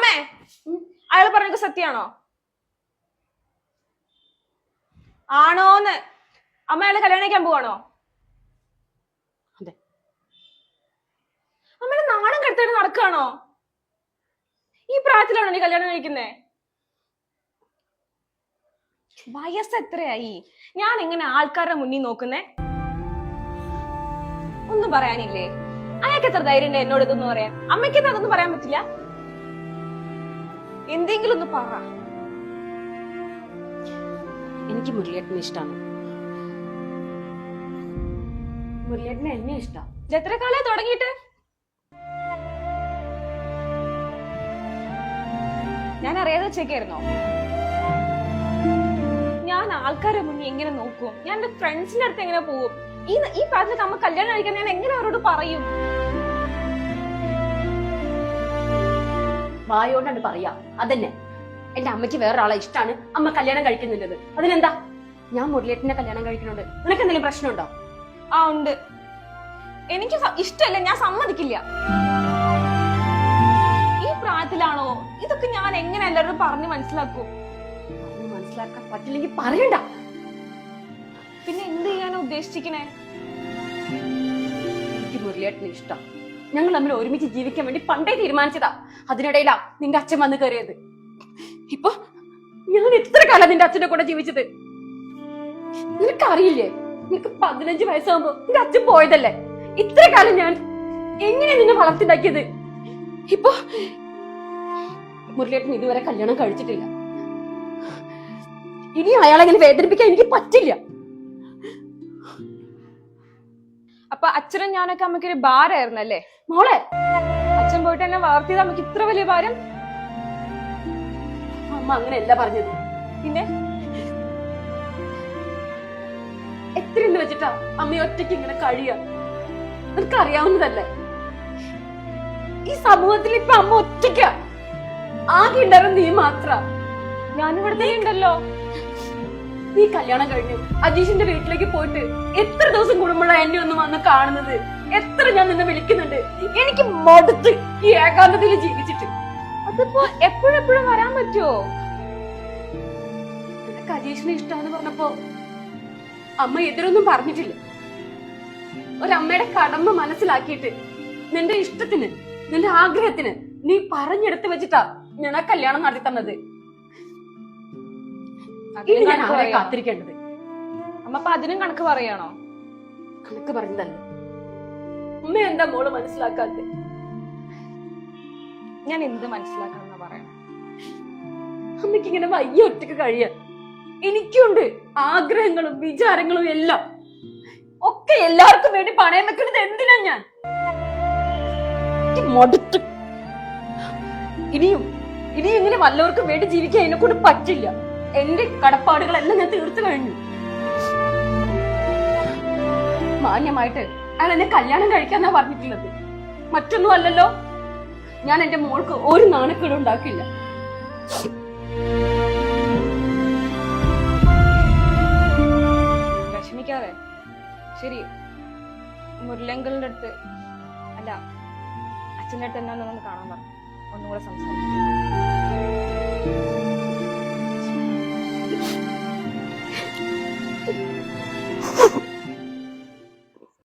അമ്മേ, അയാൾ പറഞ്ഞത് സത്യാണോ? ആണോന്ന്? അമ്മ അയാളെ കല്യാണം കഴിക്കാൻ പോവാണോ? അതെ. അമ്മയുടെ നാണം കെടുത്തിട്ട് നടക്കുകയാണോ? ഈ പ്രായത്തിലാണോ നീ കല്യാണം കഴിക്കുന്നേ? വയസ്സ് എത്രയായി? ഞാൻ എങ്ങനെ ആൾക്കാരുടെ മുന്നിൽ നോക്കുന്നേ? ഒന്നും പറയാനില്ലേ? അയാൾക്ക് എത്ര ധൈര്യം ഉണ്ട് എന്നോട് ഇതൊന്നും പറയാൻ? അമ്മയ്ക്ക് അതൊന്നും പറയാൻ പറ്റില്ല? എന്തെങ്കിലും ഒന്ന് പറ. എനിക്ക് മുരളിയേട്ടനെ ഇഷ്ടമാണ്. മുരളിയേട്ടനെ എന്നെ ഇഷ്ടം. എത്ര കാലമായി തുടങ്ങിയിട്ട്? ഞാൻ അറിയാതെ വെച്ചേക്കായിരുന്നോ? ഞാൻ ആൾക്കാരെ മുന്നിൽ എങ്ങനെ നോക്കും? ഞാൻ എന്റെ ഫ്രണ്ട്സിന്റെ അടുത്ത് എങ്ങനെ പോകും? ഈ പ്രായത്തിൽ അമ്മ കല്യാണം കഴിക്കാൻ ഞാൻ എങ്ങനെ അവരോട് പറയും? വായോണ്ടാണ് പറയാ. അതന്നെ, എന്റെ അമ്മയ്ക്ക് വേറൊരാളെ ഇഷ്ടമാണ്, അമ്മ കല്യാണം കഴിക്കുന്നുള്ളത്. അതിനെന്താ? ഞാൻ മുരളിയേട്ടനെ കല്യാണം കഴിക്കുന്നുണ്ട്. നിനക്ക് എന്തെങ്കിലും പ്രശ്നമുണ്ടോ? ആ ഉണ്ട്. എനിക്ക് ഇഷ്ടമല്ല, ഞാൻ സമ്മതിക്കില്ല. ഈ പ്രായത്തിലാണോ ഇതൊക്കെ? ഞാൻ എങ്ങനെ എല്ലാവരോടും പറഞ്ഞു മനസ്സിലാക്കും? മനസ്സിലാക്കാൻ പറ്റില്ലെങ്കിൽ പറയണ്ട. പിന്നെ എന്ത് ചെയ്യാനാ ഉദ്ദേശിച്ചിരിക്കണേ? എനിക്ക് മുരളിയേട്ടനെ ഇഷ്ടം. ഞങ്ങൾ തമ്മിൽ ഒരുമിച്ച് ജീവിക്കാൻ വേണ്ടി പണ്ടേ തീരുമാനിച്ചതാ. അതിനിടയിലാ നിന്റെ അച്ഛൻ വന്ന് കയറിയത്. ഇപ്പൊ ഞാൻ എത്ര കാലം നിന്റെ അച്ഛന്റെ കൂടെ ജീവിച്ചത്? നിനക്കറിയില്ലേ? നിനക്ക് 15 വയസ്സാകുമ്പോ നിന്റെ അച്ഛൻ പോയതല്ലേ? ഇത്ര കാലം ഞാൻ എങ്ങനെ നിന്നെ വളർത്തിണ്ടാക്കിയത്? ഇപ്പൊ മുരളിയേട്ടൻ ഇതുവരെ കല്യാണം കഴിച്ചിട്ടില്ല. ഇനി അയാളെങ്ങനെ വേദനിപ്പിക്കാൻ എനിക്ക് പറ്റില്ല. അപ്പൊ അച്ഛനും ഞാനൊക്കെ അമ്മയ്ക്കൊരു ഭാരമായിരുന്നല്ലേ? മോളെ, അച്ഛൻ പോയിട്ട് എന്നെ വളർത്തിയത് അമ്മയ്ക്ക് ഇത്ര വലിയ ഭാരം? അമ്മ അങ്ങനെയല്ല പറഞ്ഞത്. പിന്നെ എത്രയെന്ന് വെച്ചിട്ടാ അമ്മ ഒറ്റയ്ക്ക് ഇങ്ങനെ കഴിയാ? നിനക്കറിയാവുന്നതല്ലേ, ഈ സമൂഹത്തിൽ ഇപ്പൊ അമ്മ ഒറ്റയ്ക്ക. ആകെ ഉണ്ടാവും നീ മാത്ര. ഞാനിവിടുത്തെ ഉണ്ടല്ലോ. നീ കല്യാണം കഴിഞ്ഞു അജീഷിന്റെ വീട്ടിലേക്ക് പോയിട്ട് എത്ര ദിവസം കൂടുമ്പോഴാ എന്നെ ഒന്ന് വന്ന് കാണുന്നത്? എത്ര ഞാൻ നിന്നെ വിളിക്കുന്നുണ്ട്. എനിക്ക് മടുത്ത് ഈ ഏകാന്തതയിൽ ജീവിച്ചിട്ട്. അതിപ്പോ എപ്പോഴെപ്പോഴും വരാൻ പറ്റുമോ? നിനക്ക് അജീഷിനെ ഇഷ്ടമാണെന്ന് പറഞ്ഞപ്പോ അമ്മ എതിരൊന്നും പറഞ്ഞിട്ടില്ല. ഒരമ്മയുടെ കടമ മനസ്സിലാക്കിയിട്ട് നിന്റെ ഇഷ്ടത്തിന്, നിന്റെ ആഗ്രഹത്തിന് നീ പറഞ്ഞെടുത്ത് വെച്ചിട്ടാ ഞാൻ ആ കല്യാണം നടത്തി തന്നത്. ഞാൻ ആരെ കാത്തിരിക്കേണ്ടത്? അമ്മ അപ്പൊ അതിനും കണക്ക് പറയാണോ? കണക്ക് പറഞ്ഞതല്ല. അമ്മ എന്താ മോള് മനസ്സിലാക്കാത്ത? ഞാൻ എന്ത് മനസ്സിലാക്കണം പറയണം? അമ്മയ്ക്ക് ഇങ്ങനെ വയ്യ ഒറ്റക്ക് കഴിയാൻ. എനിക്കുണ്ട് ആഗ്രഹങ്ങളും വിചാരങ്ങളും എല്ലാം. ഒക്കെ എല്ലാവർക്കും വേണ്ടി പണയം വെക്കുന്നത് എന്തിനാ? ഞാൻ മടുത്ത്. ഇനിയും ഇങ്ങനെ വല്ലവർക്കും വേണ്ടി ജീവിക്കാൻ എന്നെ കൊണ്ട് പറ്റില്ല. എന്റെ കടപ്പാടുകളെല്ലാം ഞാൻ തീർത്തു കഴിഞ്ഞു. മാന്യമായിട്ട് അയാൾ എന്നെ കല്യാണം കഴിക്കാന്നാ പറഞ്ഞിട്ടുള്ളത്. മറ്റൊന്നും അല്ലല്ലോ. ഞാൻ എന്റെ മോൾക്ക് ഒരു നാണക്കേടും ഉണ്ടാക്കില്ല. വിഷമിക്കാതെ. ശരി, മുരളങ്കലിന്റെ അടുത്ത് അല്ല അച്ഛൻ്റെ അടുത്ത് എന്നെ ഒന്ന് കാണാൻ പറഞ്ഞു. ഒന്നുകൂടെ സംസാരിക്കും.